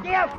Diam.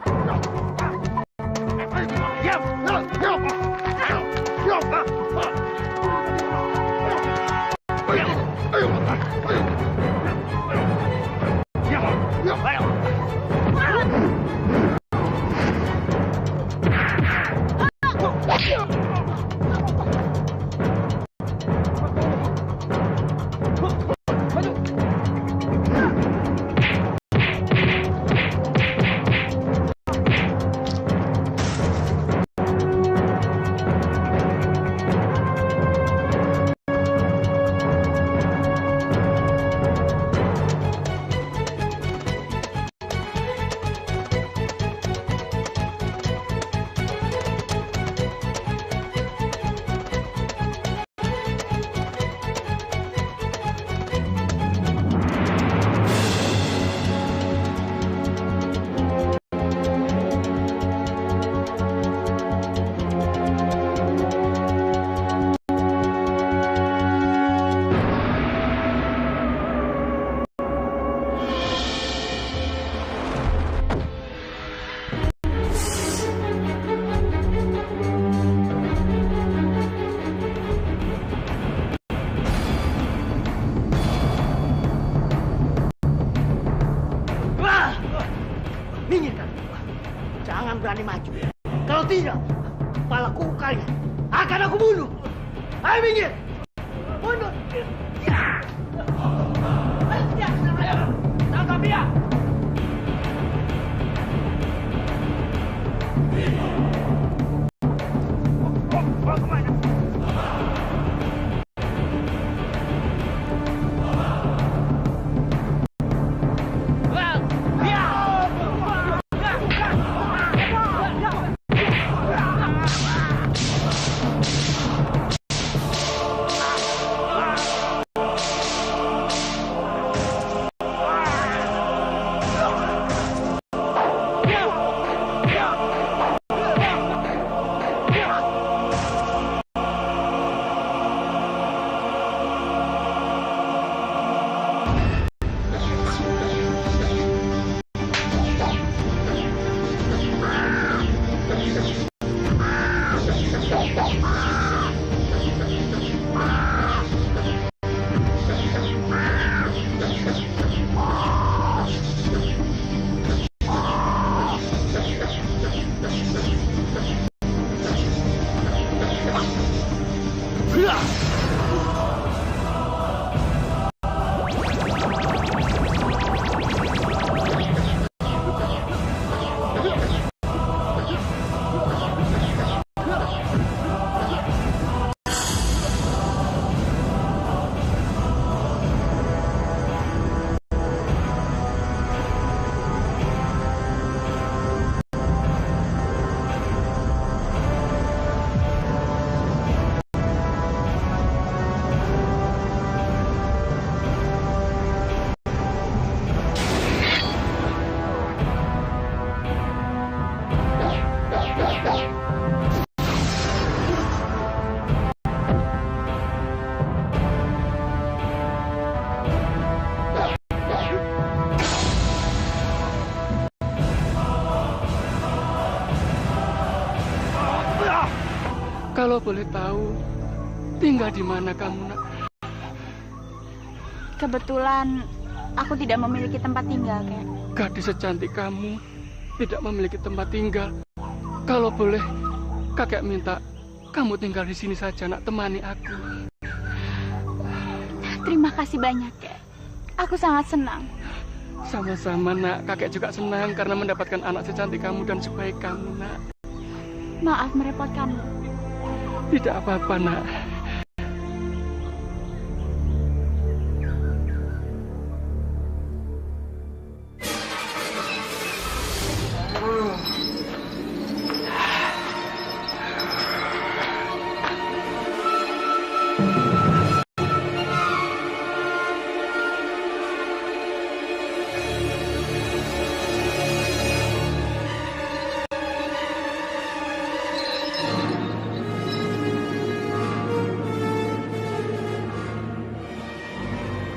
Jangan berani maju. Kalau tidak, kepalaku kalian akan aku bunuh. Ayo minggir. Mundur. Ya. Ayo, tangkap dia. Mau kemana? Kalau boleh tahu, tinggal di mana kamu, nak? Kebetulan aku tidak memiliki tempat tinggal, Kek. Gadis secantik kamu tidak memiliki tempat tinggal. Kalau boleh, kakek minta kamu tinggal di sini saja, nak, temani aku. Terima kasih banyak, Kek. Aku sangat senang. Sama-sama, nak. Kakek juga senang karena mendapatkan anak secantik kamu dan sebaik kamu, nak. Maaf merepotkanmu. Tidak apa-apa, nak.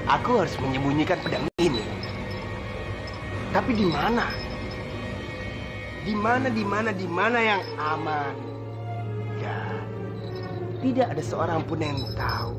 Aku harus menyembunyikan pedang ini. Tapi di mana? di mana yang aman. Ya, tidak ada seorang pun yang tahu.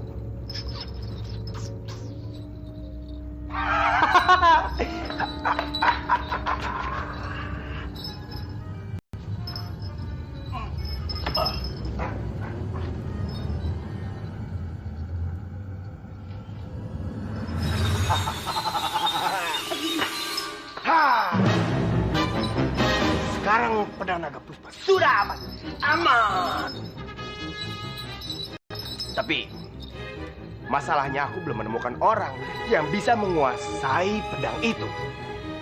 Sekarang pedang naga puspa sudah aman. Aman. Tapi masalahnya aku belum menemukan orang yang bisa menguasai pedang itu.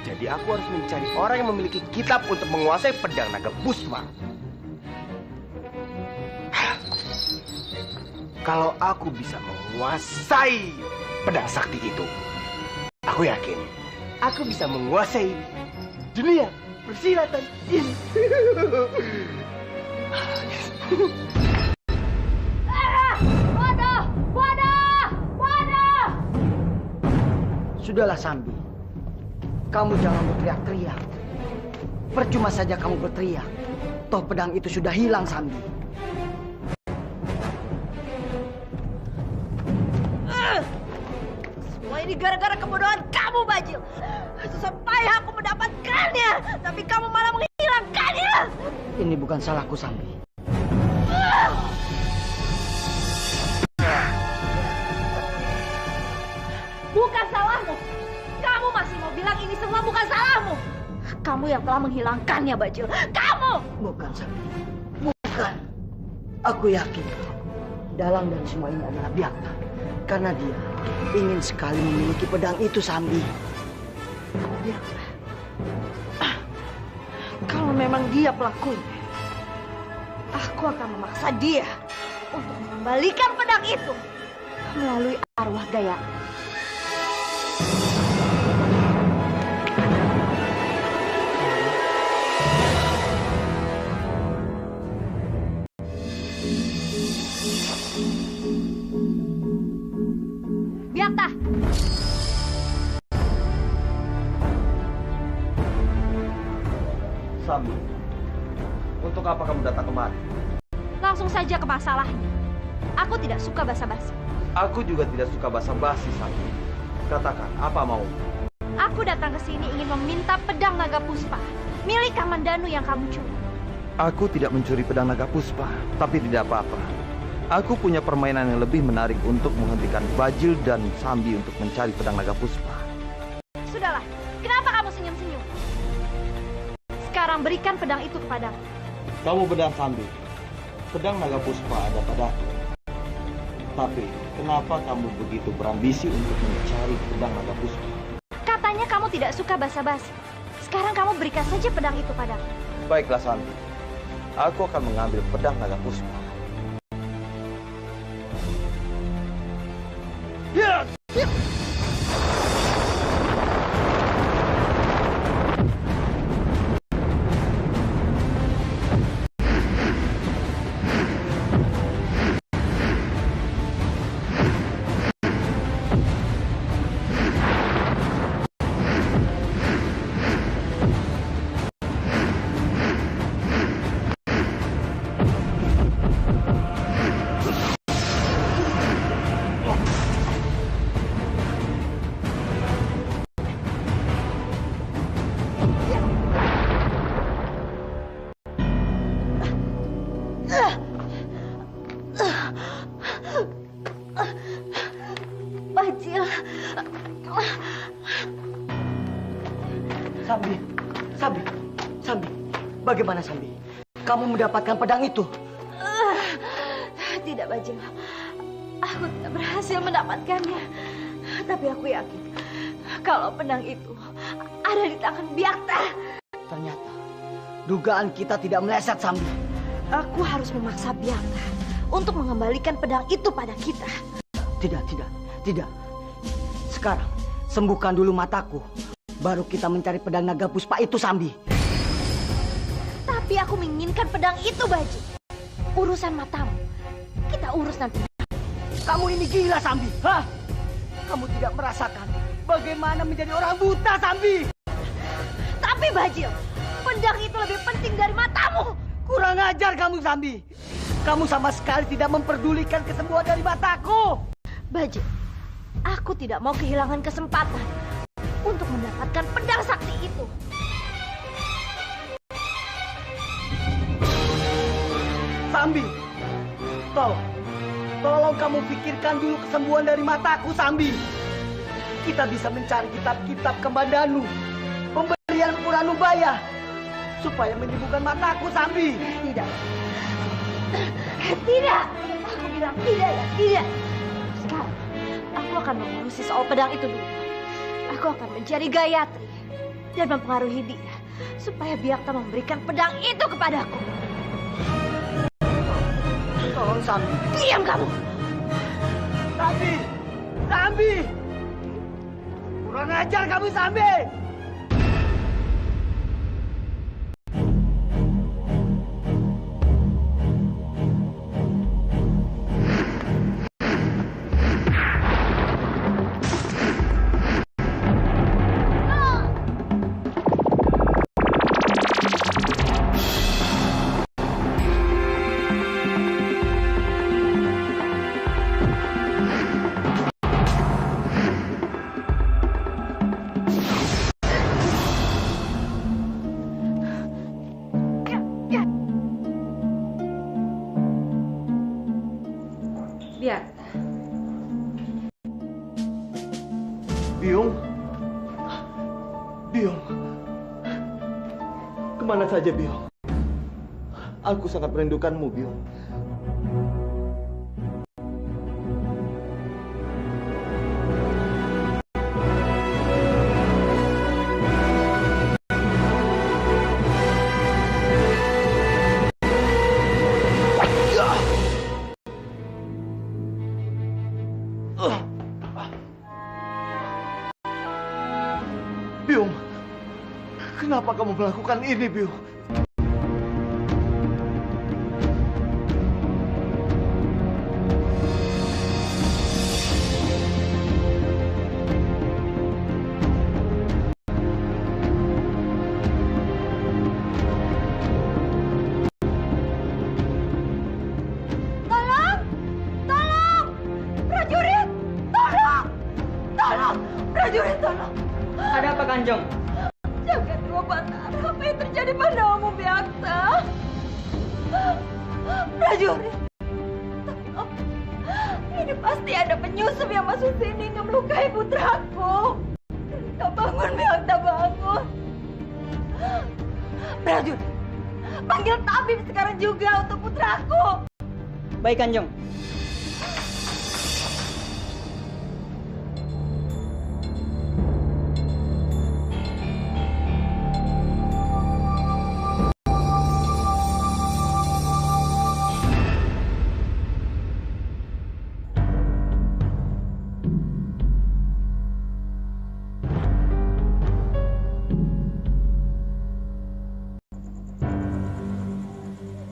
Jadi aku harus mencari orang yang memiliki kitab untuk menguasai pedang naga puspa. Kalau aku bisa menguasai pedang sakti itu, aku yakin aku bisa menguasai dunia persilatan ini. Waduh! Waduh! Waduh! Sudahlah Sambi, kamu jangan berteriak-teriak. Percuma saja kamu berteriak. Toh pedang itu sudah hilang, Sambi. Semua ini gara-gara kebodohan kamu, Bajil. Susah payah aku mendapatkannya, tapi kamu malah menghilangkannya. Ini bukan salahku, Sambi. Bukan salahmu. Kamu masih mau bilang ini semua bukan salahmu. Kamu yang telah menghilangkannya, Bajil. Kamu! Bukan, Sambi. Bukan. Aku yakin dalang dan semua ini adalah Biakta. Karena dia ingin sekali memiliki pedang itu, Sambi. Biakta. Kalau memang dia pelakunya, aku akan memaksa dia untuk mengembalikan pedang itu melalui arwah Gaya. Biakta! Sambi, untuk apa kamu datang kemari? Langsung saja ke masalahnya. Aku tidak suka basa-basi. Aku juga tidak suka basa-basi, Sambi. Katakan, apa mau? Aku datang ke sini ingin meminta pedang naga puspa milik Kamandanu yang kamu curi. Aku tidak mencuri pedang naga puspa, tapi tidak apa-apa. Aku punya permainan yang lebih menarik untuk menghentikan Bajil dan Sambi untuk mencari pedang naga puspa. Sudahlah, kenapa kamu senyum-senyum? Sekarang berikan pedang itu kepadaku. Kamu pedang Sambi. Pedang naga puspa ada padaku. Tapi, kenapa kamu begitu berambisi untuk mencari pedang naga puspa? Katanya kamu tidak suka basa-basi. Sekarang kamu berikan saja pedang itu padaku. Baiklah Sambi. Aku akan mengambil pedang naga puspa. Bajil. Sambi, Sambi, Sambi. Bagaimana, Sambi? Kamu mendapatkan pedang itu? Tidak, Bajil. Aku tidak berhasil mendapatkannya. Tapi aku yakin kalau pedang itu ada di tangan Biakta. Ternyata dugaan kita tidak meleset, Sambi. Aku harus memaksa Biakta untuk mengembalikan pedang itu pada kita. Tidak, tidak, tidak. Sekarang sembuhkan dulu mataku. Baru kita mencari pedang naga puspa itu, Sambi. Tapi aku menginginkan pedang itu, Bajil. Urusan matamu kita urus nanti. Kamu ini gila, Sambi. Hah? Kamu tidak merasakan bagaimana menjadi orang buta, Sambi. Tapi Bajil, pedang itu lebih penting dari matamu. Kurang ajar kamu, Sambi. Kamu sama sekali tidak memperdulikan kesembuhan dari mataku. Bajil, aku tidak mau kehilangan kesempatan untuk mendapatkan pedang sakti itu. Sambi, tolong kamu pikirkan dulu kesembuhan dari mataku, Sambi. Kita bisa mencari kitab-kitab Kembandanu, pemberian Puranubaya, supaya menyembuhkan mataku, Sambi. Tidak. Tidak. Aku bilang tidak ya, tidak. Sekarang, aku akan mengurusi soal pedang itu dulu. Aku akan mencari Gayatri dan mempengaruhi dia supaya Byakta memberikan pedang itu kepadaku. Tolong, Sambi. Diam kamu. Sambi! Sambi! Kurang ajar kamu, Sambi! Byakta. Byung? Byung? Kemana saja, Byung? Aku sangat merindukanmu, Byung. Byung, kenapa kamu melakukan ini, Byung? Tolong! Tolong! Prajurit! Tolong! Tolong! Prajurit, tolong! Ada apa, Kanjeng? Jagat Dewa Batara, apa yang terjadi padamu, Byakta? Prajurit! Tolong! Ini pasti ada penyusup yang masuk sini hingga melukai putraku. Byakta, bangun, Byakta, bangun! Prajurit! Panggil tabib sekarang juga untuk putraku! Baik, Kanjeng.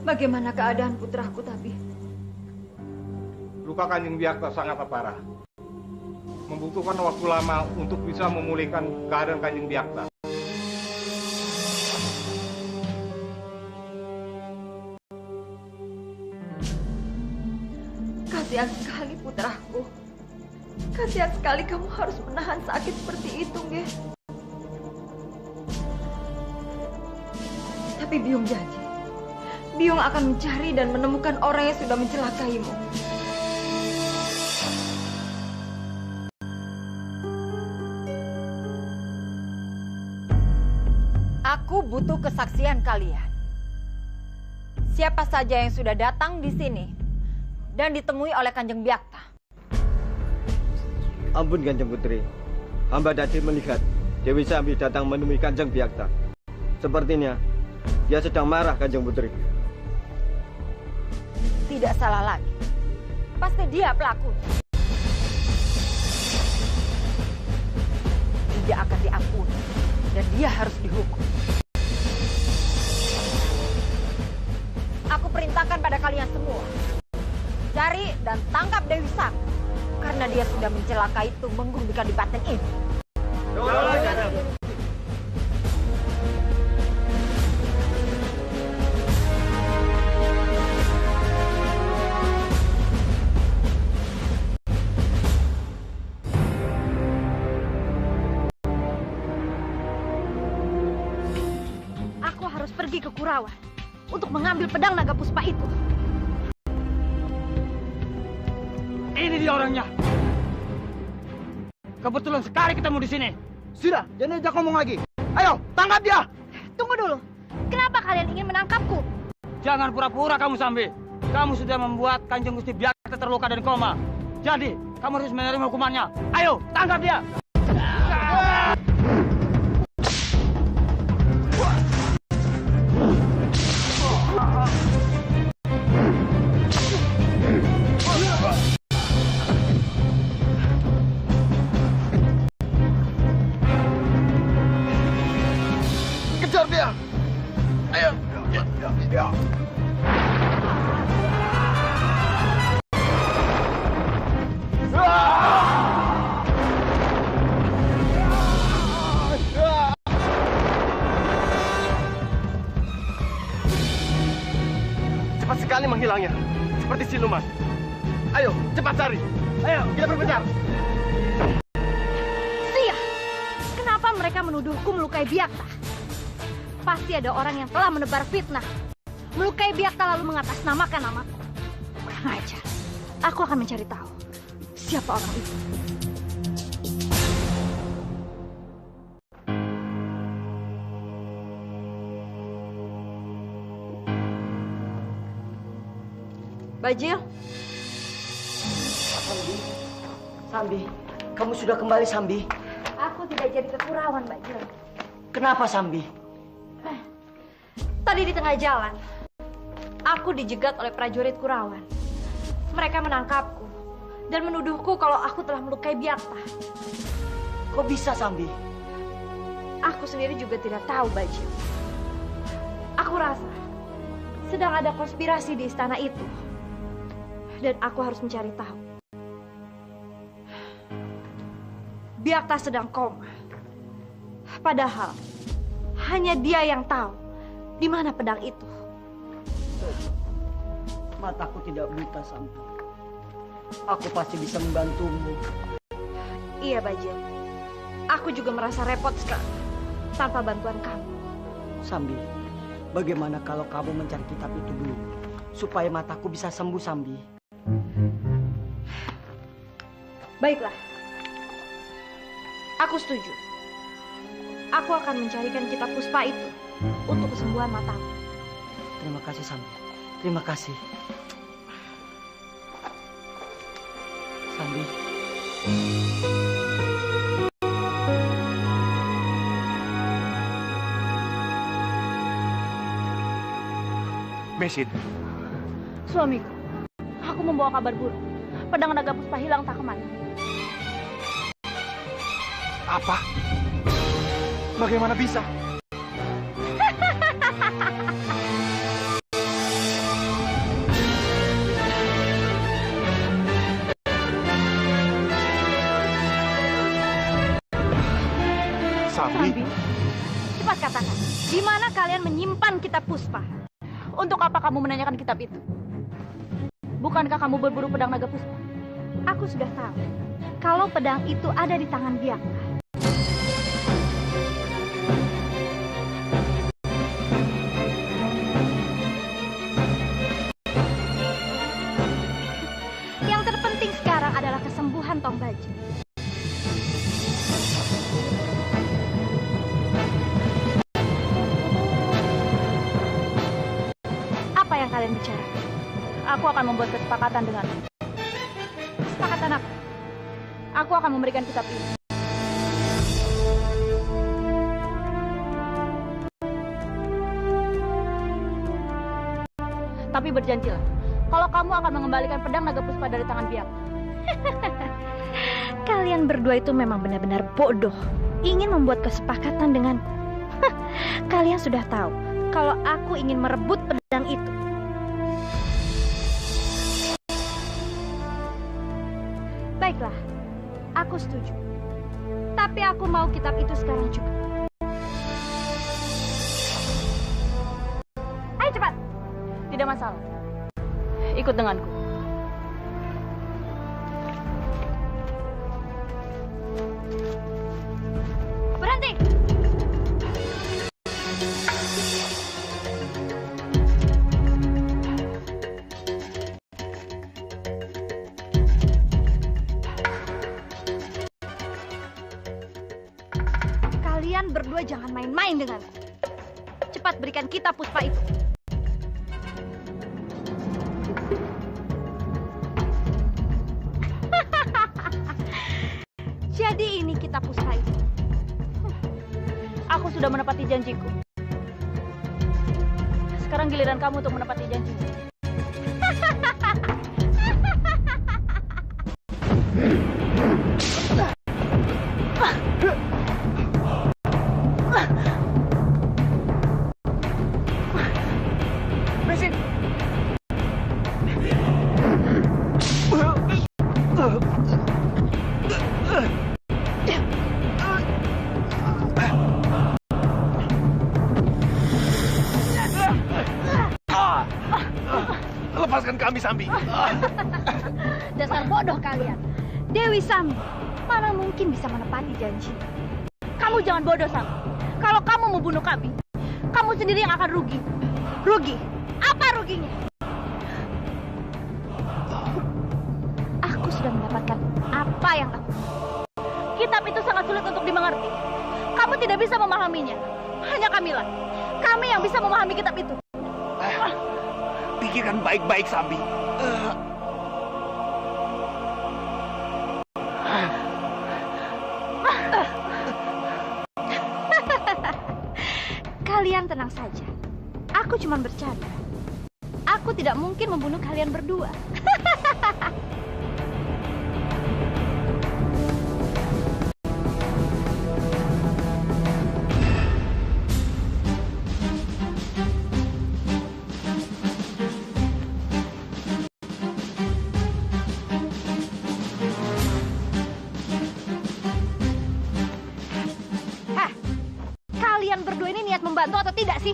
Bagaimana keadaan putraku, tabib? Luka Kanjeng Byakta sangat parah. Membutuhkan waktu lama untuk bisa memulihkan keadaan Kanjeng Byakta. Kasihan sekali putraku. Kasihan sekali kamu harus menahan sakit seperti itu, Nge. Tapi Byung janji, Byung akan mencari dan menemukan orang yang sudah mencelakaimu. Aku butuh kesaksian kalian. Siapa saja yang sudah datang di sini dan ditemui oleh Kanjeng Byakta? Ampun, Kanjeng Putri. Hamba tadi melihat Dewi Sambi datang menemui Kanjeng Byakta. Sepertinya dia sedang marah, Kanjeng Putri. Tidak salah lagi. Pasti dia pelakunya. Tidak akan diampuni dan dia harus dihukum. Aku perintahkan pada kalian semua, cari dan tangkap Dewi Sambi karena dia sudah mencelakai Tumenggung di Kadipaten ini. Kurawan untuk mengambil pedang naga puspa itu. Ini dia orangnya. Kebetulan sekali ketemu di sini. Sudah, jangan ajak ngomong lagi. Ayo, tangkap dia. Tunggu dulu. Kenapa kalian ingin menangkapku? Jangan pura-pura kamu, Sambi. Kamu sudah membuat Kanjeng Gusti Byakta terluka dan koma. Jadi, kamu harus menerima hukumannya. Ayo, tangkap dia. Kejar dia. Ayo. Ya. Cepat sekali menghilangnya, seperti siluman. Ayo, cepat cari. Ayo, kita berpencar. Sia! Kenapa mereka menuduhku melukai Byakta? Pasti ada orang yang telah menebar fitnah. Melukai Byakta lalu mengatasnamakan namaku. Kurang ajar. Aku akan mencari tahu siapa orang itu. Bajil, Sambi, kamu sudah kembali, Sambi. aku tidak jadi ke Kurawan, Bajil. Kenapa, Sambi? Tadi di tengah jalan, aku dijegat oleh prajurit Kurawan. Mereka menangkapku dan menuduhku kalau aku telah melukai Byakta. Kok bisa, Sambi? Aku sendiri juga tidak tahu, Bajil. Aku rasa sedang ada konspirasi di istana itu. Dan aku harus mencari tahu. Byakta sedang koma. Padahal hanya dia yang tahu di mana pedang itu. Mataku tidak buta, Sambi. Aku pasti bisa membantumu. Iya, Bajil. Aku juga merasa repot sekali tanpa bantuan kamu. Sambi, bagaimana kalau kamu mencari kitab itu dulu? Supaya mataku bisa sembuh, Sambi. Baiklah. Aku setuju. Aku akan mencarikan kitab puspa itu untuk kesembuhan mataku. Terima kasih, Sambi. Terima kasih. Sambi. Mesit, Suamiku, aku membawa kabar buruk. Pedang naga puspa hilang tak kemana. apa? Bagaimana bisa? Sambi, Cepat katakan, di mana kalian menyimpan kitab puspa? Untuk apa kamu menanyakan kitab itu? Bukankah kamu berburu pedang naga puspa? Aku sudah tahu kalau pedang itu ada di tangan Byakta. Yang terpenting sekarang adalah kesembuhan Tong Baji. Apa yang kalian bicarakan? Aku akan membuat kesepakatan denganmu. Kesepakatan apa? Aku akan memberikan kitab ini. Tapi berjanjilah, kalau kamu akan mengembalikan pedang naga puspa dari tangan Byakta. Kalian berdua itu memang benar-benar bodoh. Ingin membuat kesepakatan denganku. Kalian sudah tahu kalau aku ingin merebut pedang itu. Baiklah, aku setuju. Tapi aku mau kitab itu sekarang juga. Ayo cepat. Tidak masalah. Ikut denganku. Berhenti. Kalian berdua jangan main-main denganku. Cepat berikan kitab puspa itu. Jadi ini kitab puspa itu. Aku sudah menepati janjiku. Sekarang giliran kamu untuk menepati janjimu. Mesin. Lepaskan kami, Sambi. Dasar bodoh kalian. Dewi Sambi, mana mungkin bisa menepati janji. Kamu jangan bodoh, Sambi. Kalau kamu membunuh kami, kamu sendiri yang akan rugi. Rugi? Apa ruginya? Aku sudah mendapatkan apa yang aku mau. Kitab itu sangat sulit untuk dimengerti. Kamu tidak bisa memahaminya. Hanya kamilah. Kami yang bisa memahami kitab itu. Pikirkan baik-baik, Sambi. Kalian tenang saja. Aku cuma bercanda. Aku tidak mungkin membunuh kalian berdua. Kalian berdua ini niat membantu atau tidak sih?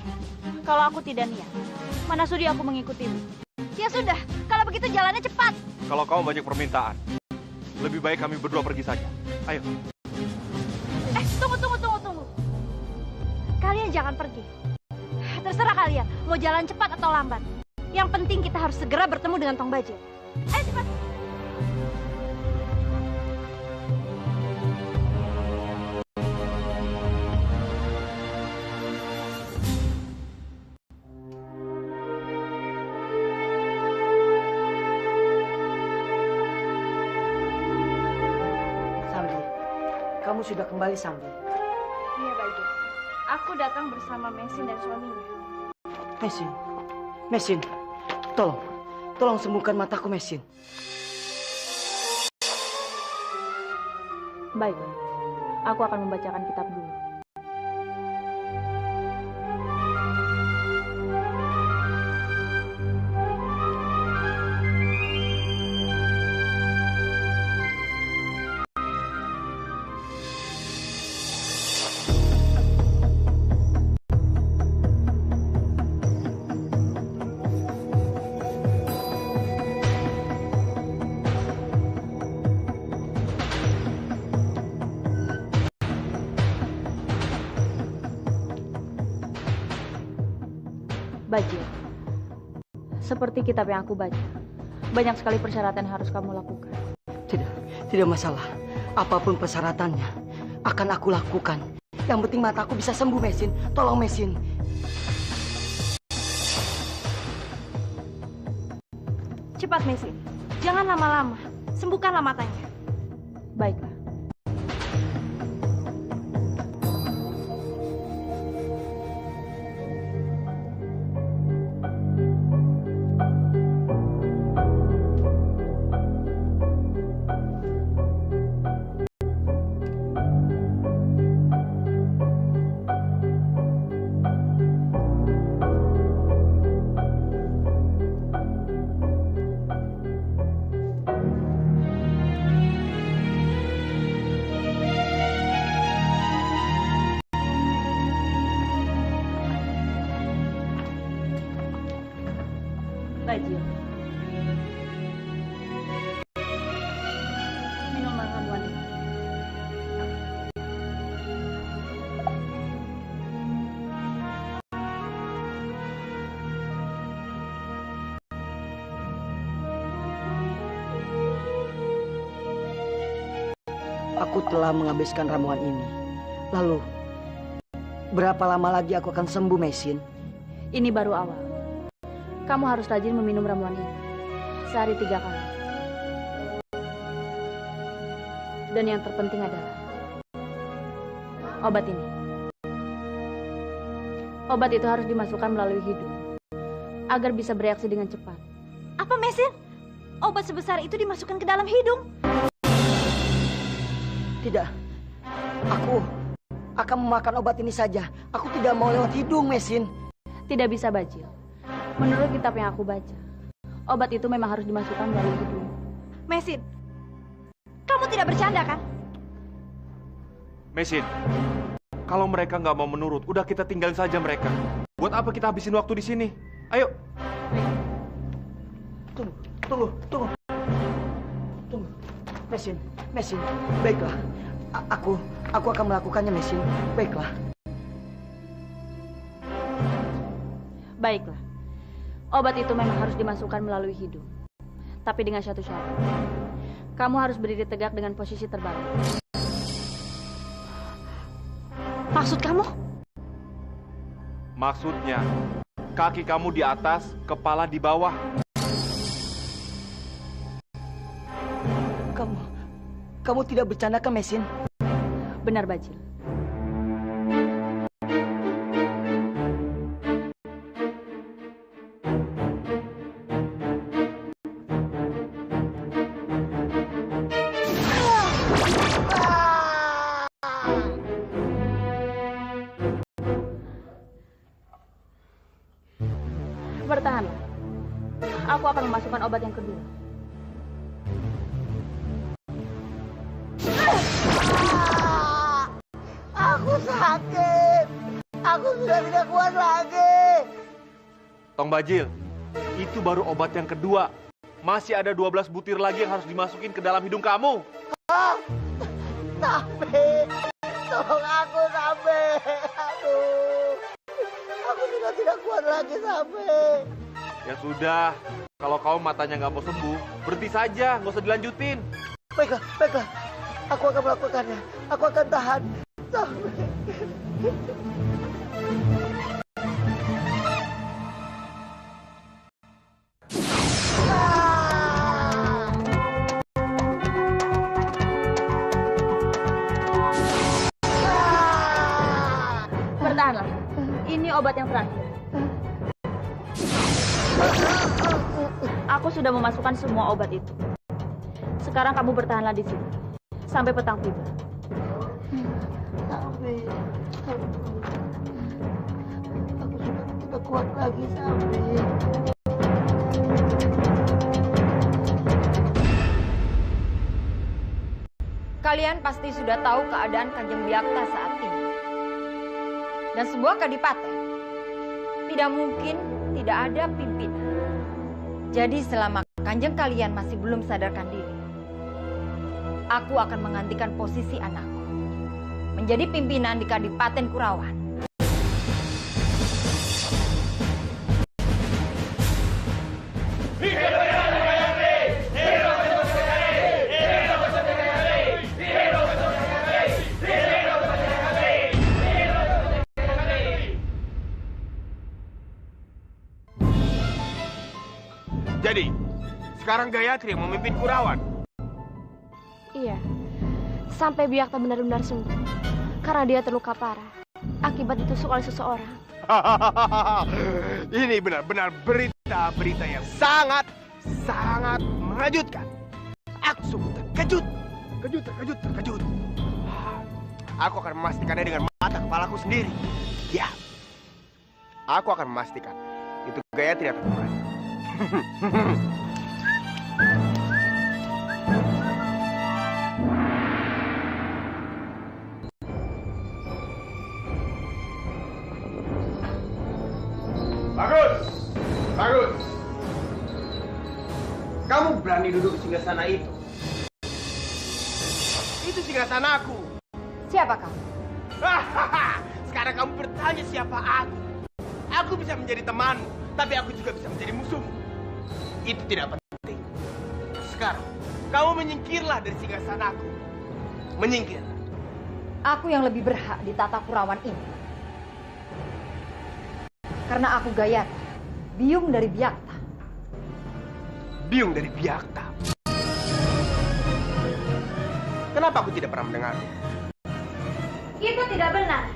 Kalau aku tidak niat, mana sudi aku mengikutimu. Ya sudah, kalau begitu jalannya cepat. Kalau kamu banyak permintaan, lebih baik kami berdua pergi saja. Ayo. Tunggu. Kalian jangan pergi. Terserah kalian, mau jalan cepat atau lambat. Yang penting kita harus segera bertemu dengan Tong Bajil. Ayo cepat. Sambi, kamu sudah kembali, Sambi. Iya, Bajil. Aku datang bersama Mesin dan suaminya. Mesin, tolong sembuhkan mataku, Mesin. Baiklah, aku akan membacakan kitab dulu. Bajil, seperti kitab yang aku baca, banyak sekali persyaratan yang harus kamu lakukan. Tidak masalah. Apapun persyaratannya, akan aku lakukan. Yang penting mataku bisa sembuh, Mesin. Tolong, Mesin. Cepat, Mesin. Jangan lama-lama. Sembuhkanlah matanya. Baiklah. Bajil. Minum ramuan ini. Aku telah menghabiskan ramuan ini. Lalu, Berapa lama lagi aku akan sembuh, Mesin? Ini baru awal. Kamu harus rajin meminum ramuan ini. Sehari 3 kali. Dan yang terpenting adalah obat ini. Obat itu harus dimasukkan melalui hidung agar bisa bereaksi dengan cepat. Apa, Mesin? Obat sebesar itu dimasukkan ke dalam hidung? Tidak. Aku akan memakan obat ini saja. Aku tidak mau lewat hidung, Mesin. Tidak bisa, Bajil. Menurut kitab yang aku baca, obat itu memang harus dimasukkan melalui hidung. Mesin, kamu tidak bercanda kan? Mesin, kalau mereka nggak mau menurut, udah kita tinggalin saja mereka. Buat apa kita habisin waktu di sini? Ayo. Tunggu. Mesin, baiklah. Aku akan melakukannya, Mesin. Baiklah. Baiklah. Obat itu memang harus dimasukkan melalui hidung. Tapi dengan satu syarat. Kamu harus berdiri tegak dengan posisi terbalik. Maksud kamu? Maksudnya, kaki kamu di atas, kepala di bawah. Kamu tidak bercanda kan, Mesin? Benar, Bajil. Bertahanlah. Aku akan memasukkan obat yang kedua. Aku sakit. Aku sudah tidak kuat lagi. Tong Bajil, itu baru obat yang kedua. Masih ada 12 butir lagi yang harus dimasukin ke dalam hidung kamu. Sampai. Tolong aku, Sampai. Aduh. Aku sudah tidak kuat lagi, Sampai. Ya sudah, kalau kamu matanya nggak mau sembuh, berhenti saja, nggak usah dilanjutin. Baiklah. Aku akan melakukannya. Aku akan tahan. Sampai. Bertahanlah. Ini obat yang terakhir. Aku sudah memasukkan semua obat itu. Sekarang kamu bertahanlah di sini sampai petang tiba. Sampai. Aku sudah tidak kuat lagi, Sampai. Kalian pasti sudah tahu keadaan Kanjeng Byakta saat ini. Dan sebuah kadipaten tidak mungkin tidak ada pimpinan. Jadi selama Kanjeng kalian masih belum sadarkan diri, aku akan menggantikan posisi anakku menjadi pimpinan di Kadipaten Kurawan. Jadi, sekarang Gayatri yang memimpin Kurawan. Iya. Sampai Byakta benar-benar sembuh. Karena dia terluka parah akibat ditusuk oleh seseorang. Ini benar-benar berita yang sangat mengejutkan. Aku sungguh terkejut. Terkejut. Aku akan memastikannya dengan mata kepalaku sendiri. Ya. Aku akan memastikan itu Gayatri akan kembali. Bagus. Kamu berani duduk di singgasana itu? Itu singgasanaku. Siapa kamu? Sekarang kamu bertanya siapa aku. Aku bisa menjadi temanmu, tapi aku juga bisa menjadi musuhmu. Itu tidak penting. Sekarang, kamu menyingkirlah dari singgasanaku. Menyingkir. Aku yang lebih berhak di tata Kurawan ini. Karena aku Gayatri, biung dari Byakta. Biung dari Byakta. Kenapa aku tidak pernah mendengarnya? Itu tidak benar.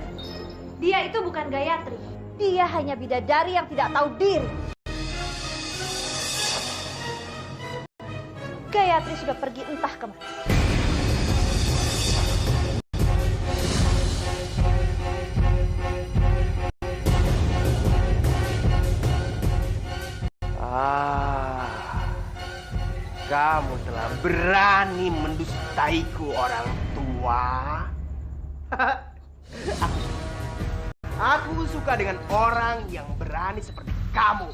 Dia itu bukan Gayatri. Dia hanya bidadari yang tidak tahu diri. Gayatri sudah pergi entah kemana. Kamu telah berani mendustaiku, orang tua. Aku suka dengan orang yang berani seperti kamu.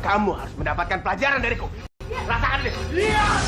Kamu harus mendapatkan pelajaran dariku. Rasakan ini. Lihat!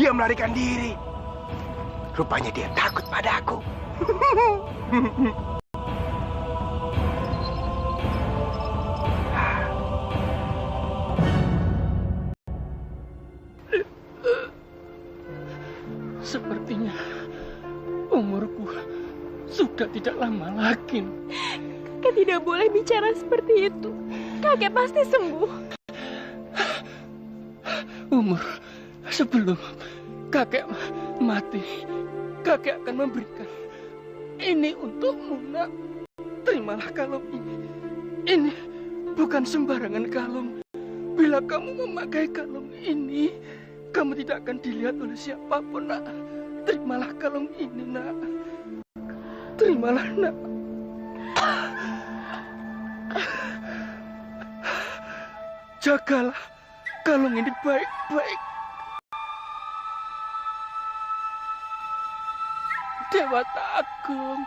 Dia melarikan diri. Rupanya dia takut padaku. Sepertinya umurku sudah tidak lama lagi. Kakek tidak boleh bicara seperti itu. Kakek pasti sembuh. Umur sebelum kakek mati, kakek akan memberikan ini untukmu, nak. Terimalah kalung ini. Ini bukan sembarangan kalung. Bila kamu memakai kalung ini, kamu tidak akan dilihat oleh siapapun, nak. Terimalah kalung ini, nak. Terimalah, nak. Jagalah kalung ini baik-baik. Dewata Agung,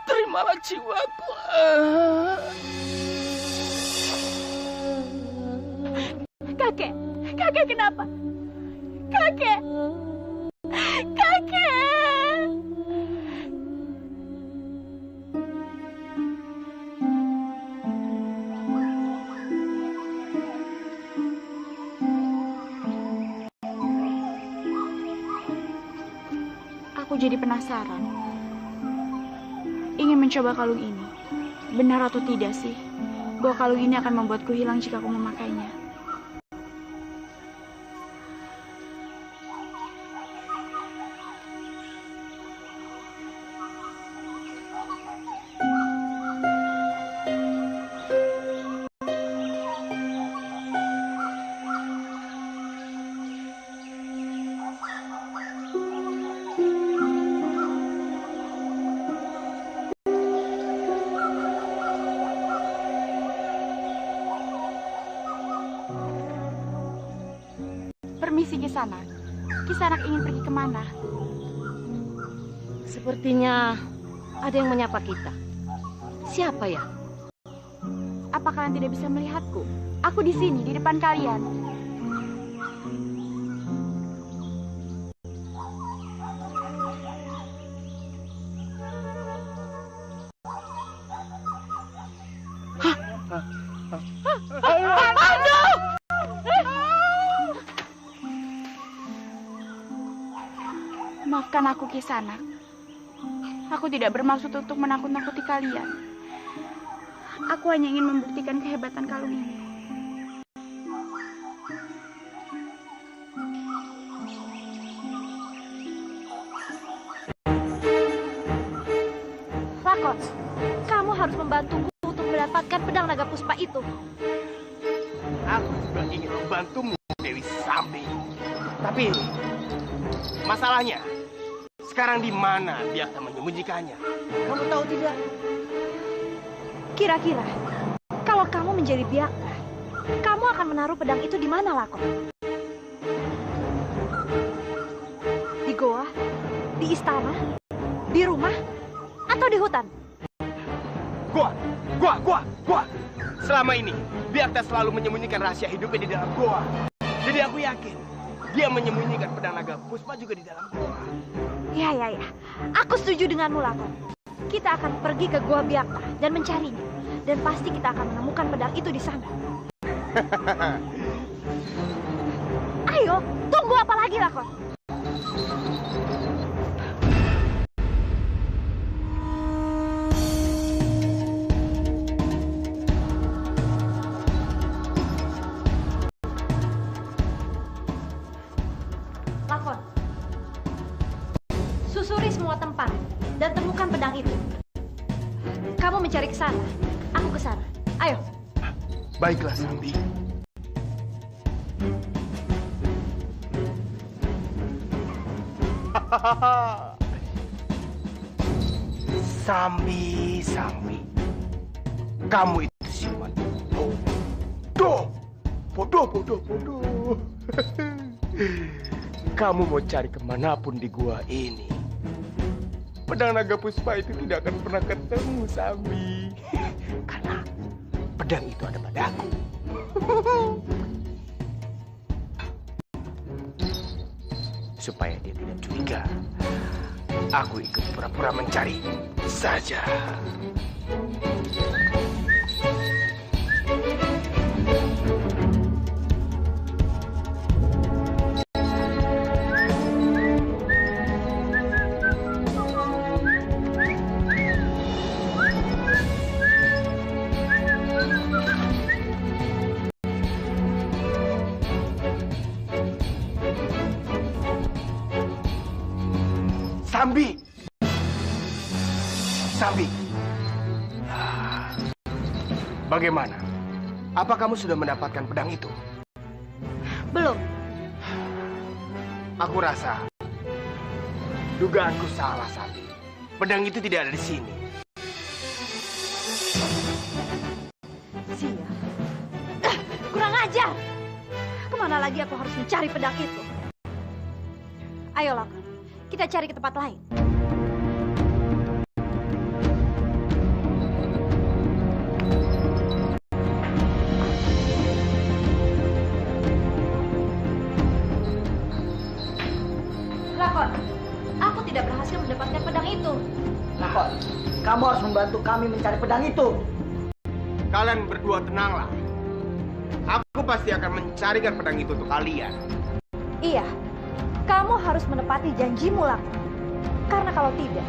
terimalah jiwaku. Kakek, kakek kenapa? Kakek, kakek. Aku jadi penasaran. Ingin mencoba kalung ini. Benar atau tidak sih bahwa kalung ini akan membuatku hilang jika aku memakainya? Permisi Kisanak. Kisanak ingin pergi kemana? Sepertinya ada yang menyapa kita. Siapa ya? Apa kalian tidak bisa melihatku? Aku di sini, di depan kalian. Maafkan aku Kisanak. Aku tidak bermaksud untuk menakut-nakuti kalian. Aku hanya ingin membuktikan kehebatan kalung ini. Lakon, kamu harus membantuku untuk mendapatkan pedang naga puspa itu. Aku juga ingin membantumu, Dewi Sambi. Tapi masalahnya, Sekarang di mana Biakta menyembunyikannya? Kamu tahu tidak? Kira-kira, kalau kamu menjadi Biakta, kamu akan menaruh pedang itu di mana, Lakon? Di goa? Di istana? Di rumah? Atau di hutan? Gua. Selama ini, Biakta selalu menyembunyikan rahasia hidupnya di dalam goa. Jadi aku yakin, dia menyembunyikan pedang naga puspa juga di dalam goa. Ya. Aku setuju denganmu, Lakon. Kita akan pergi ke Gua Biakta dan mencarinya. Dan pasti kita akan menemukan pedang itu di sana. Ayo, tunggu apa lagi, Lakon? Lakon, susuri semua tempat dan temukan pedang itu. Kamu mencari ke sana, aku ke sana. Ayo. Baiklah, Sambi. Sambi. Kamu itu siluman bodoh. Kamu mau cari kemanapun di gua ini. Pedang naga puspa itu tidak akan pernah ketemu, Sambi. Karena pedang itu ada padaku. Supaya dia tidak curiga, aku ikut pura-pura mencari saja. Sambi. Bagaimana? Apa kamu sudah mendapatkan pedang itu? Belum. Aku rasa dugaanku salah, Sambi. Pedang itu tidak ada di sini. Sial. Kurang ajar. Kemana lagi aku harus mencari pedang itu? Ayo, Lakon. Kita cari ke tempat lain. Lakon, aku tidak berhasil mendapatkan pedang itu. Lakon, kamu harus membantu kami mencari pedang itu. Kalian berdua tenanglah. Aku pasti akan mencarikan pedang itu untuk kalian. Iya, kamu harus menepati janjimu, Lakon. Karena kalau tidak,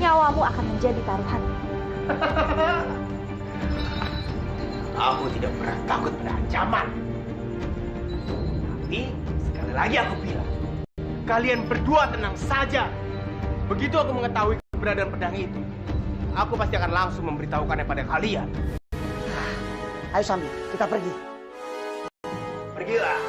nyawamu akan menjadi taruhan. Aku tidak pernah takut pada ancaman. Tapi sekali lagi aku bilang, kalian berdua tenang saja. Begitu aku mengetahui keberadaan pedang itu, aku pasti akan langsung memberitahukannya pada kalian. Ayo Sambi, kita pergi. Pergilah.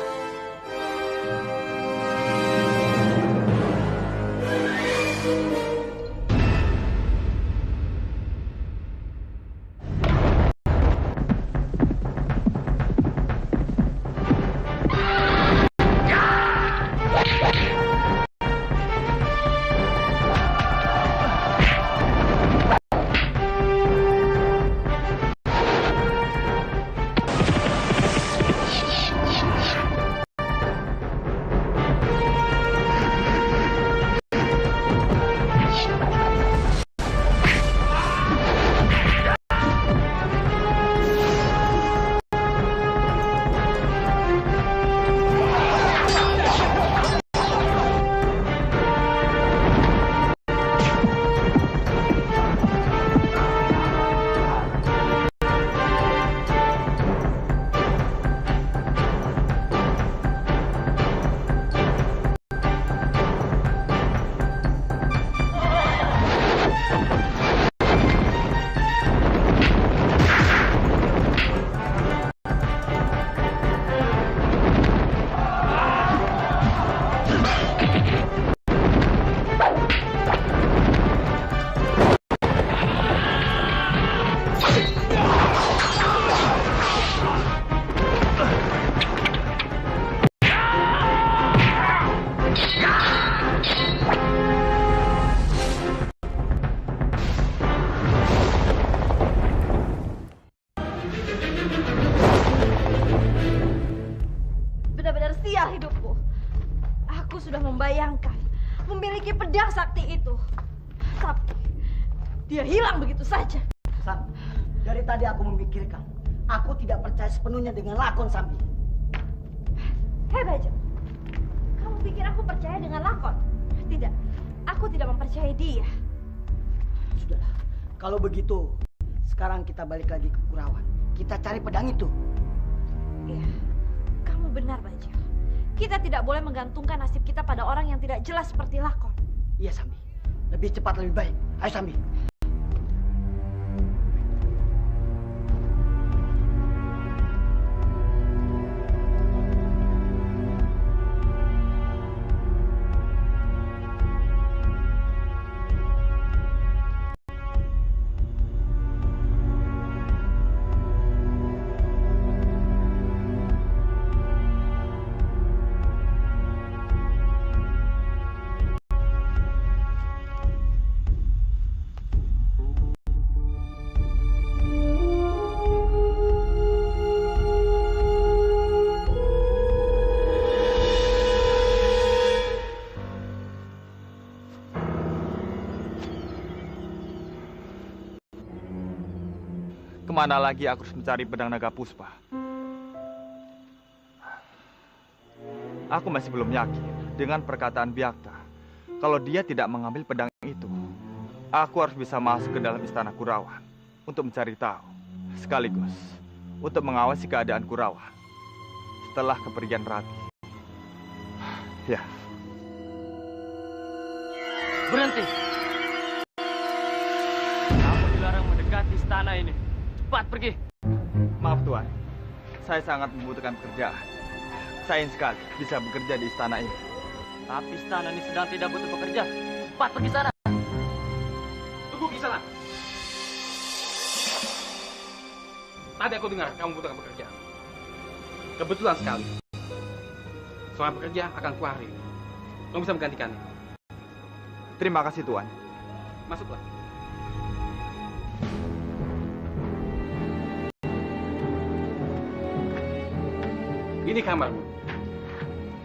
sudah membayangkan memiliki pedang sakti itu. Tapi dia hilang begitu saja. Sambi, dari tadi aku memikirkan. Aku tidak percaya sepenuhnya dengan lakon Sambi. Hei Bajel, kamu pikir aku percaya dengan lakon? Tidak, aku tidak mempercayai dia. Sudahlah, kalau begitu, sekarang kita balik lagi ke Kurawan. Kita cari pedang itu. Iya, kamu benar Bajel. Kita tidak boleh menggantungkan nasib kita pada orang yang tidak jelas seperti lakon. Iya Sambi, lebih cepat lebih baik. Ayo Sambi. Kemana lagi aku harus mencari pedang naga puspa? Aku masih belum yakin dengan perkataan Byakta. Kalau dia tidak mengambil pedang itu, aku harus bisa masuk ke dalam istana Kurawan untuk mencari tahu, sekaligus untuk mengawasi keadaan Kurawan setelah kepergian Rati. Ya. Berhenti! Kamu dilarang mendekati istana ini. Cepat pergi! Maaf Tuan, saya sangat membutuhkan pekerjaan. Saya ingin sekali bisa bekerja di istana ini. Tapi istana ini sedang tidak butuh pekerja. Cepat pergi sana! Tunggu di sana. Tadi aku dengar kamu butuhkan pekerjaan. Kebetulan sekali. Seorang pekerja akan keluar hari ini. Kamu bisa menggantikannya. Terima kasih Tuan. Masuklah. Ini kamarmu.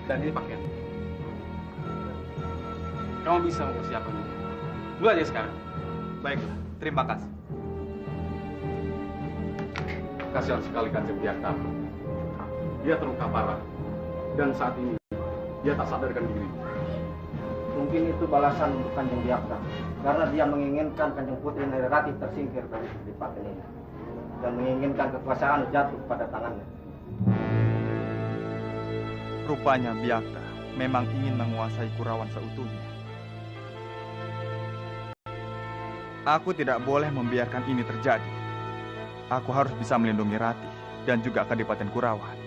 Dan ini pakaian. Kamu bisa mempersiapkannya. Mulai aja sekarang. Baiklah, terima kasih. Kasihan sekali Kanjeng Byakta. Dia terluka parah. Dan saat ini, dia tak sadarkan diri. Mungkin itu balasan untuk Kanjeng Byakta. Karena dia menginginkan Kanjeng Putri Narirati tersingkir dari kadipaten ini. Dan menginginkan kekuasaan jatuh pada tangannya. Rupanya Byakta memang ingin menguasai Kurawan seutuhnya. Aku tidak boleh membiarkan ini terjadi. Aku harus bisa melindungi Rati dan juga Kadipaten Kurawan.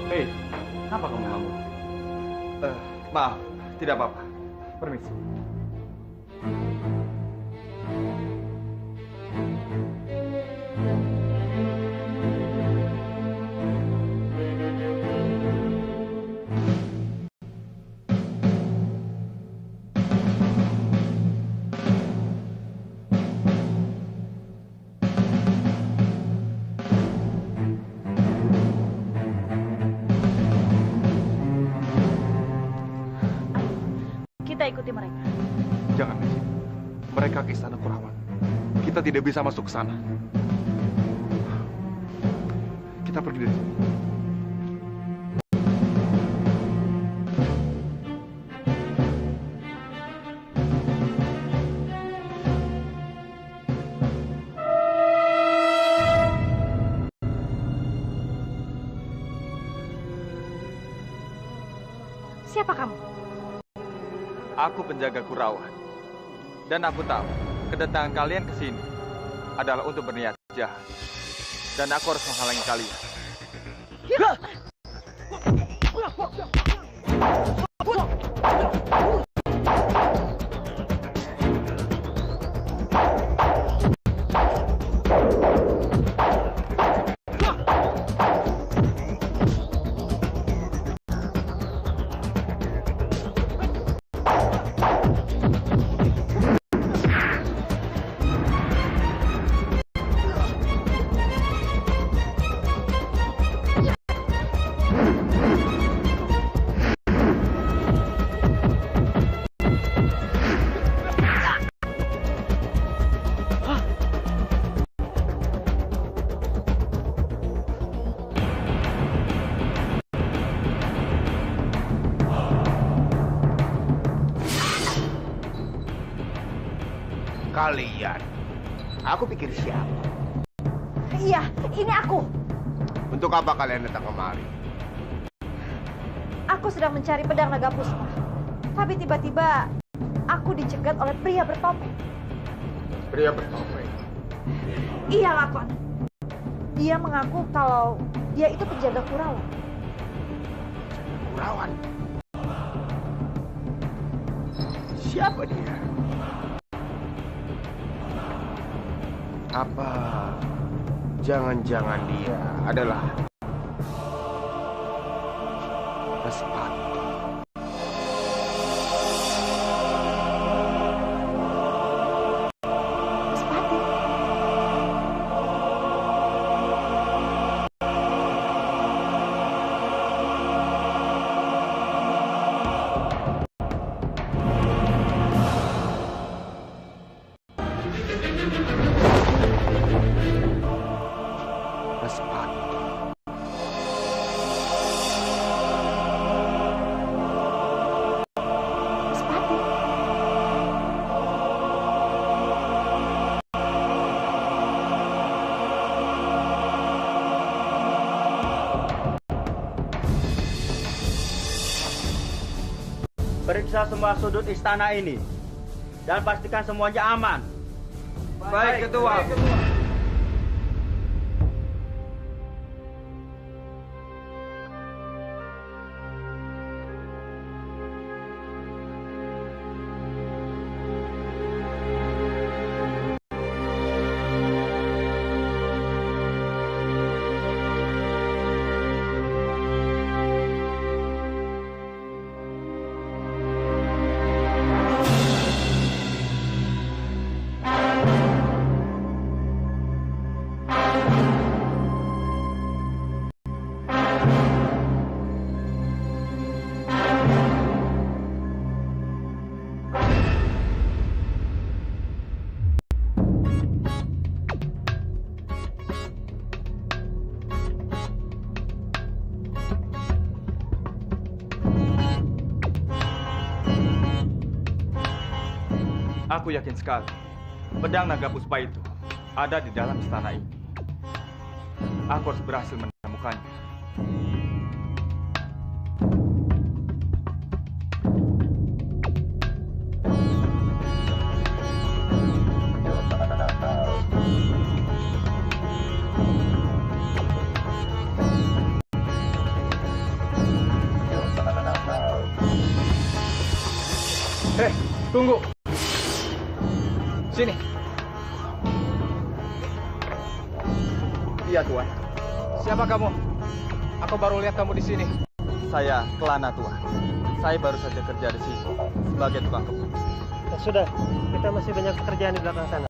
Hei, kenapa kamu ngelamun? Maaf, tidak apa-apa. Permisi. Kita ikuti mereka. Jangan, Messi. Mereka ke istana Kurawan. Kita tidak bisa masuk ke sana. Kita pergi dari sini. Siapa kamu? Aku penjaga Kurawan. Dan aku tahu kedatangan kalian ke sini adalah untuk berniat jahat. Dan aku harus menghalangi kalian. Kalian? Aku pikir siapa? Iya, ini aku. Untuk apa kalian datang kemari? Aku sedang mencari pedang naga puspa. Tapi tiba-tiba aku dicegat oleh pria bertopeng. Pria bertopeng? Iya, Lakon. Dia mengaku kalau dia itu penjaga Kurawan. Kurawan? Siapa dia? Apa jangan-jangan dia adalah Respati? Respati? Periksa semua sudut istana ini dan pastikan semuanya aman. Baik, Ketua. Aku yakin sekali, pedang naga puspa itu ada di dalam istana ini. Aku harus berhasil menemukannya. Hei, tunggu. Sini. Iya, Tuan. Siapa kamu? Aku baru lihat kamu di sini. Saya Kelana, Tuan. Saya baru saja kerja di sini sebagai tukang kebun. Sudah, kita masih banyak pekerjaan di belakang sana.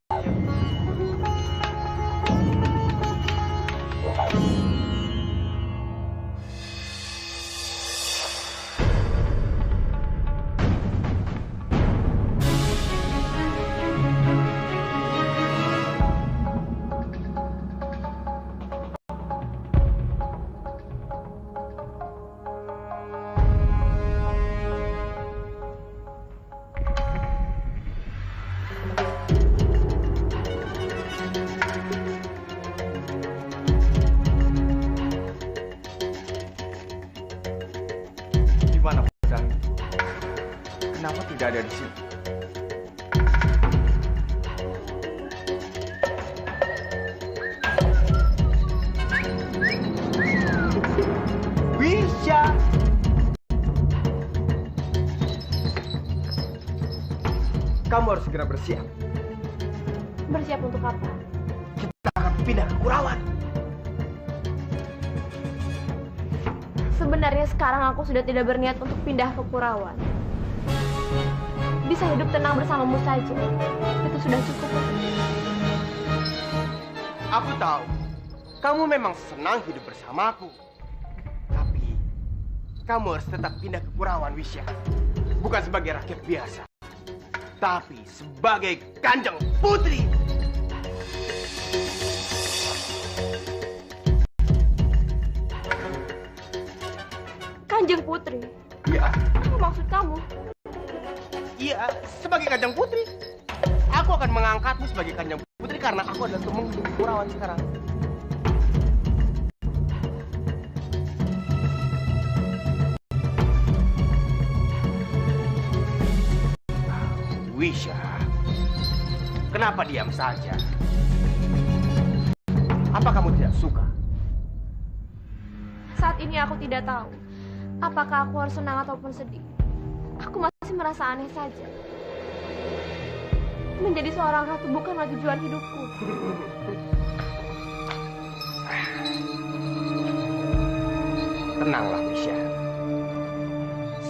Gimana, pedang? Kenapa tidak ada di sini? Wisya! Kamu harus segera bersiap. Bersiap untuk apa? Kita akan pindah ke Kurawan. Sebenarnya sekarang aku sudah tidak berniat untuk pindah ke Kurawan. Bisa hidup tenang bersamamu saja. Itu sudah cukup. Aku tahu, kamu memang senang hidup bersamaku. Tapi, kamu harus tetap pindah ke Kurawan, Wisya. Bukan sebagai rakyat biasa, tapi sebagai Kanjeng Putri. Kanjeng Putri? Iya. Apa maksud kamu? Iya, sebagai Kanjeng Putri. Aku akan mengangkatmu sebagai Kanjeng Putri karena aku adalah tumeng Kurawan sekarang. Wisha, kenapa diam saja? Apa kamu tidak suka? Saat ini aku tidak tahu apakah aku harus senang ataupun sedih. Aku masih merasa aneh saja. Menjadi seorang ratu bukanlah tujuan hidupku. Tenanglah, Wisha.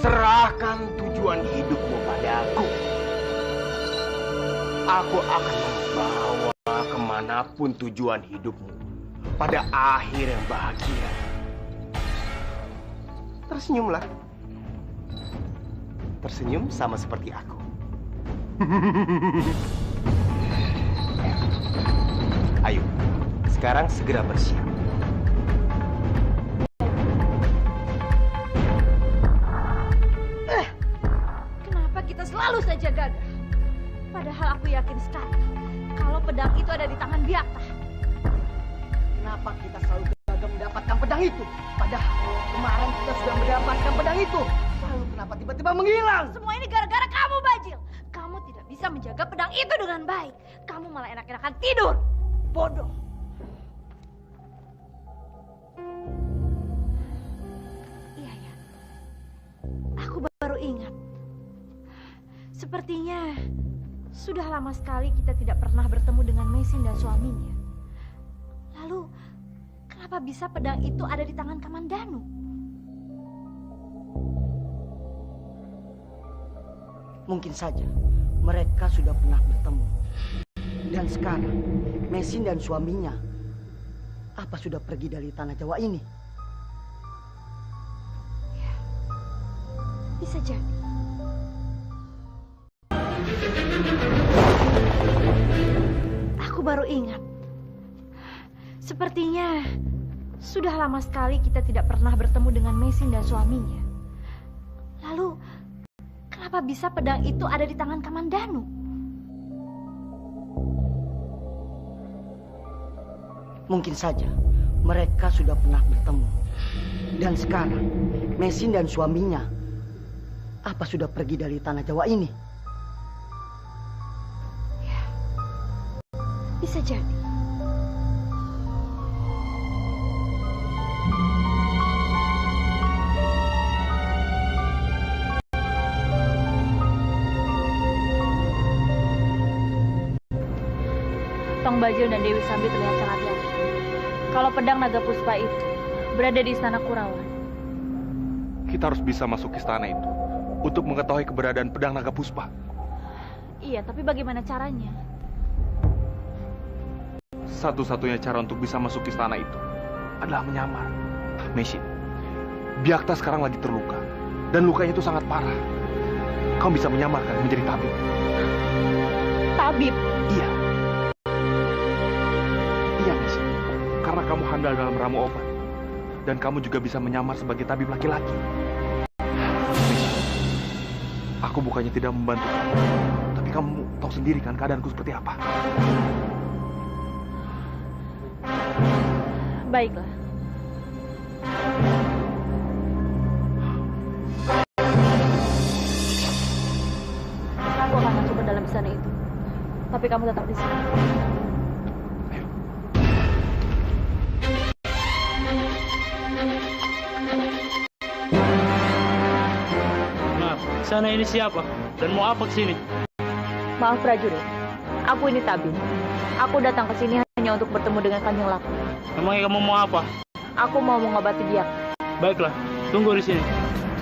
Serahkan tujuan hidupmu padaku. Aku akan membawa kemanapun tujuan hidupmu pada akhir yang bahagia. Tersenyumlah. Tersenyum sama seperti aku. Ayo, sekarang segera bersiap. Kenapa kita selalu saja gagal? Padahal aku yakin sekali kalau pedang itu ada di tangan Byakta. Kenapa kita selalu gagal mendapatkan pedang itu? Padahal kemarin kita sudah mendapatkan pedang itu. Lalu kenapa tiba-tiba menghilang? Semua ini gara-gara kamu, Bajil. Kamu tidak bisa menjaga pedang itu dengan baik. Kamu malah enak-enakan tidur. Bodoh. Iya ya. Aku baru ingat. Sepertinya sudah lama sekali kita tidak pernah bertemu dengan Mesin dan suaminya. Lalu, kenapa bisa pedang itu ada di tangan Kamandanu? Mungkin saja mereka sudah pernah bertemu. Dan sekarang, Mesin dan suaminya apa sudah pergi dari tanah Jawa ini? Ya, bisa jadi. Aku baru ingat. Sepertinya sudah lama sekali kita tidak pernah bertemu dengan Mesin dan suaminya. Lalu, kenapa bisa pedang itu ada di tangan Kamandanu? Mungkin saja mereka sudah pernah bertemu. Dan sekarang, Mesin dan suaminya apa sudah pergi dari tanah Jawa ini? Ya, bisa jadi. Tong Bajil dan Dewi Sambi terlihat sangat yakin kalau pedang naga puspa itu berada di istana Kurawan. Kita harus bisa masuk ke istana itu untuk mengetahui keberadaan pedang naga puspa. Iya, tapi bagaimana caranya? Satu-satunya cara untuk bisa masuk ke istana itu adalah menyamar. Mesin, Byakta sekarang lagi terluka dan lukanya itu sangat parah. Kamu bisa menyamarkan menjadi tabib. Tabib? Iya. Iya, Mesin. Karena kamu handal dalam ramu obat. Dan kamu juga bisa menyamar sebagai tabib laki-laki. Mesin, aku bukannya tidak membantu kamu. Tapi kamu tahu sendiri kan keadaanku seperti apa. Baiklah. Aku akan masuk ke dalam istana itu. Tapi kamu tetap di sini. Maaf, sana ini siapa? Dan mau apa kesini? Maaf prajurit, aku ini tabib. Aku datang ke sini hanya untuk bertemu dengan Kanjeng Laku. Memangnya kamu mau apa? Aku mau mengobati dia. Baiklah, tunggu di sini.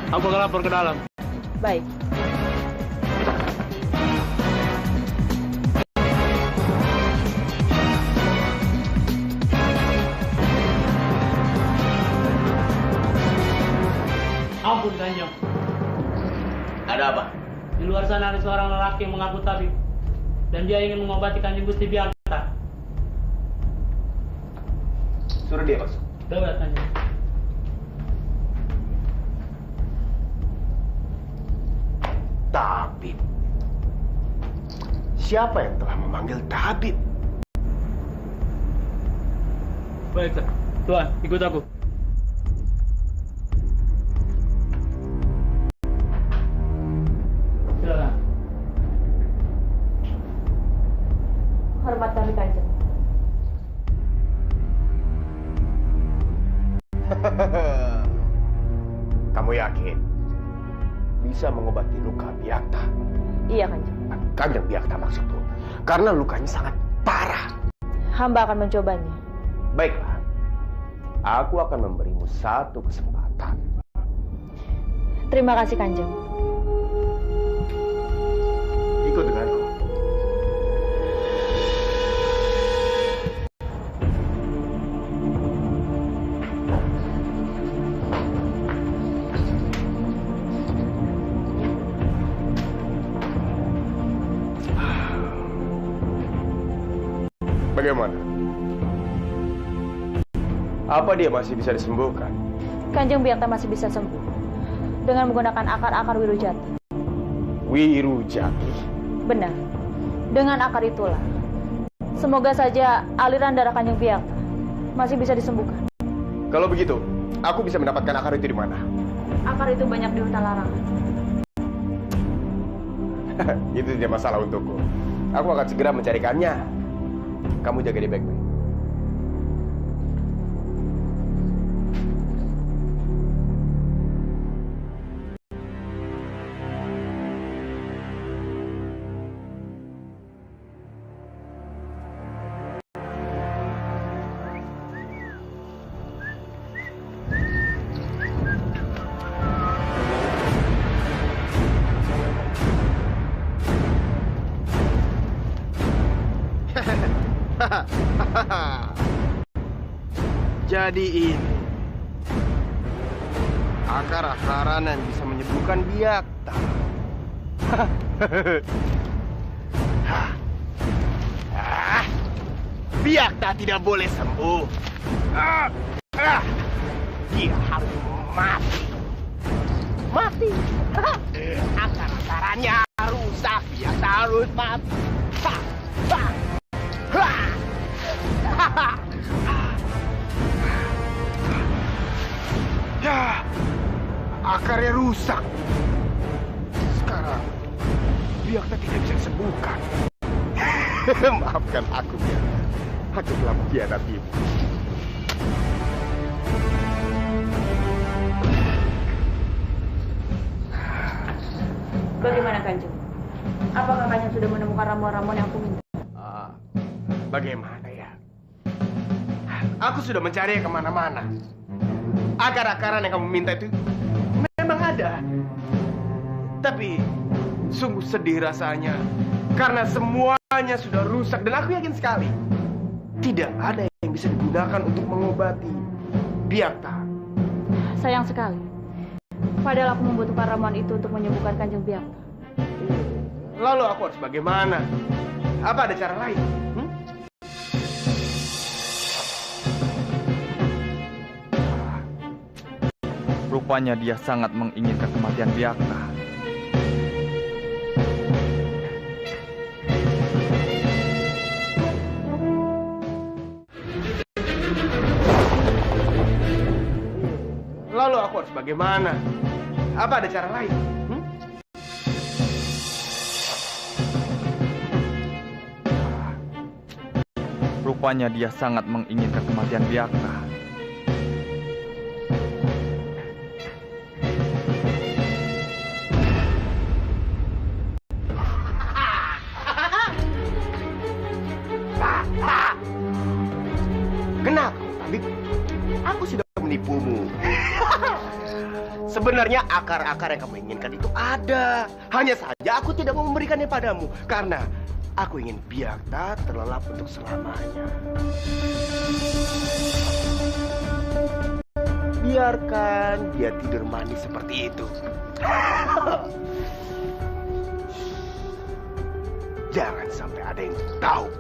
Aku akan lapor ke dalam. Baik. Ampun, Kanjeng. Ada apa? Di luar sana ada seorang lelaki yang mengaku tabib. Dan dia ingin mengobati Kanjeng Gusti Byakta. Suruh dia masuk. Baik, Kanjeng. Tabib. siapa yang telah memanggil tabib. Baik, Tuan, ikut aku. Silakan. Hormat kami Kanjeng. Kamu yakin bisa mengobati luka Biakta? Iya Kanjeng. Kanjeng Biakta maksudku. Karena lukanya sangat parah. Hamba akan mencobanya. Baiklah. Aku akan memberimu satu kesempatan. Terima kasih Kanjeng. Ikut denganku. Bagaimana? Apa dia masih bisa disembuhkan? Kanjeng Biakta masih bisa sembuh dengan menggunakan akar-akar Wirujati. Wirujati? Benar. Dengan akar itulah. Semoga saja aliran darah Kanjeng Biakta masih bisa disembuhkan. Kalau begitu, aku bisa mendapatkan akar itu di mana? Akar itu banyak di hutan larangan. Itu tidak masalah untukku. Aku akan segera mencarikannya. Kamu jaga dia baik-baik. Jadi ini akar-akaran yang bisa menyembuhkan Biakta. Biakta tidak boleh sembuh. Dia harus mati. Mati. Akar-akarannya rusak. Biakta harus mati. Ya, akarnya rusak. Sekarang Biakta tidak bisa disembuhkan. Maafkan aku, Biakta. Aku telah mengkhianatimu. Bagaimana Kanjeng? Apakah Kanjeng sudah menemukan ramuan-ramuan yang aku minta? Bagaimana ya? Aku sudah mencari kemana-mana. Akar-akaran yang kamu minta itu memang ada. Tapi sungguh sedih rasanya karena semuanya sudah rusak. Dan aku yakin sekali tidak ada yang bisa digunakan untuk mengobati Biakta. Sayang sekali. Padahal aku membutuhkan ramuan itu untuk menyembuhkan Kanjeng Biakta. Lalu aku harus bagaimana? Apa ada cara lain? Rupanya dia sangat menginginkan kematian Biakta. Lalu aku harus bagaimana? Apa ada cara lain? Rupanya dia sangat menginginkan kematian Biakta. Kenapa, Tabib? Aku sudah menipumu. Sebenarnya akar-akar yang kamu inginkan itu ada. Hanya saja aku tidak mau memberikannya padamu. Karena aku ingin Biakta terlelap untuk selamanya. Biarkan dia tidur manis seperti itu. Jangan sampai ada yang tahu.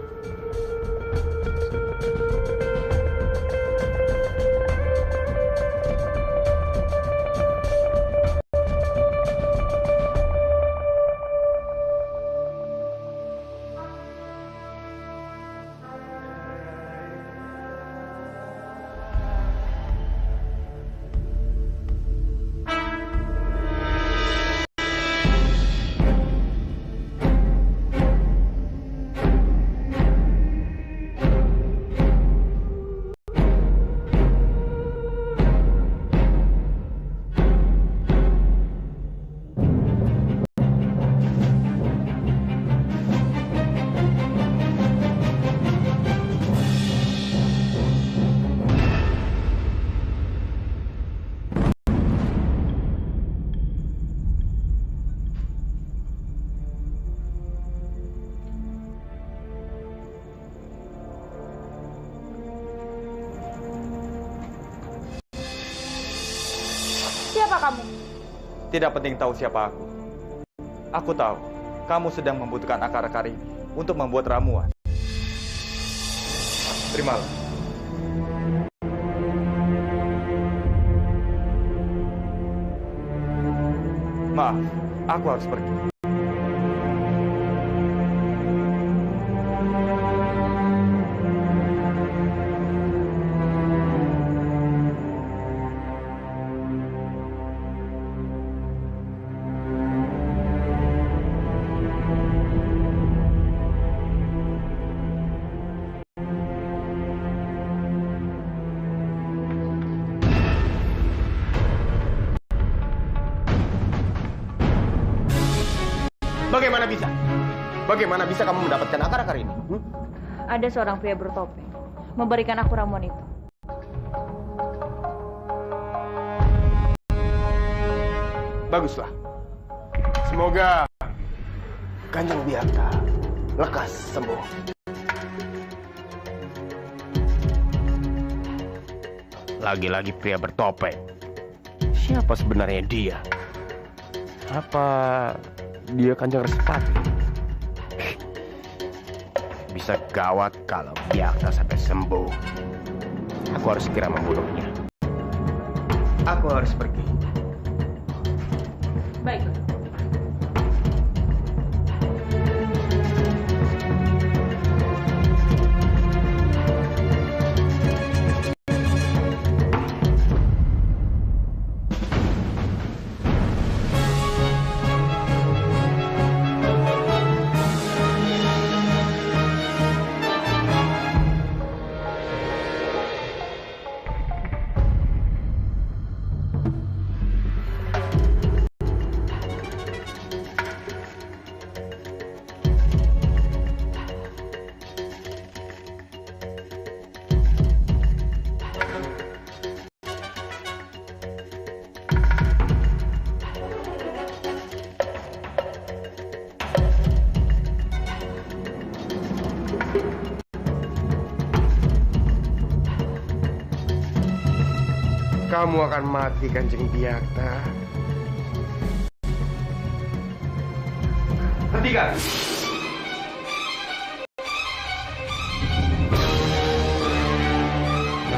kamu? Tidak penting tahu siapa aku. Aku tahu kamu sedang membutuhkan akar-akar ini untuk membuat ramuan. Terimalah. Maaf, aku harus pergi. Bagaimana bisa? Bagaimana bisa kamu mendapatkan akar-akar ini? Ada seorang pria bertopeng memberikan aku ramuan itu. Baguslah. Semoga Kanjeng Biakta lekas sembuh. Lagi-lagi pria bertopeng. Siapa sebenarnya dia? Apa dia Kanjeng Respati? Bisa gawat kalau Biakta sampai sembuh. Aku harus segera membunuhnya. Aku harus pergi. Baik. Kamu akan mati, Kanjeng Biakta. Hentikan!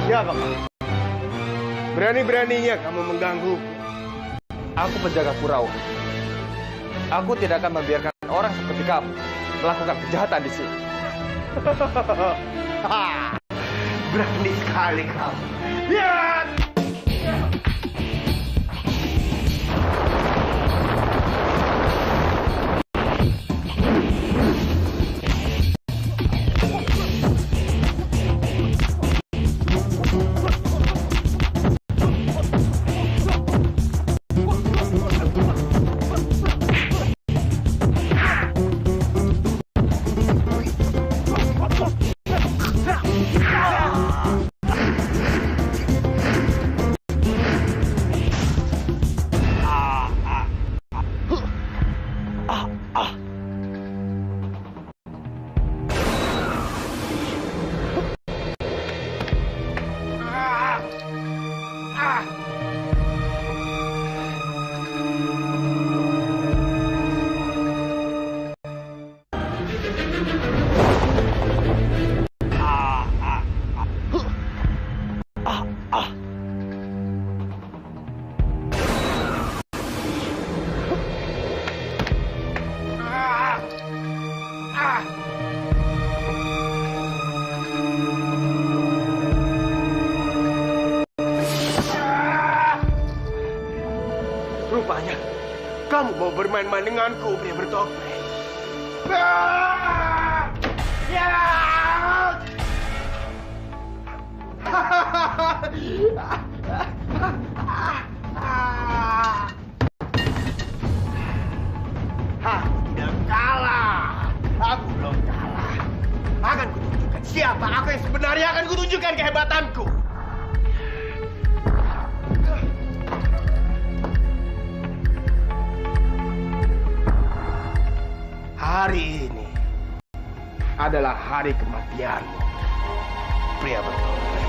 Siapa kamu? Berani-beraninya kamu mengganggu. Aku penjaga Kurawa. Aku tidak akan membiarkan orang seperti kamu melakukan kejahatan di sini. Berani sekali kamu. Ya! Rupanya kamu mau bermain-main denganku, pria bertopeng. Tidak kalah. Aku belum kalah. Akan kutunjukkan siapa aku yang sebenarnya, akan kutunjukkan kehebatanku. Hari ini adalah hari kematianmu, pria bertopeng.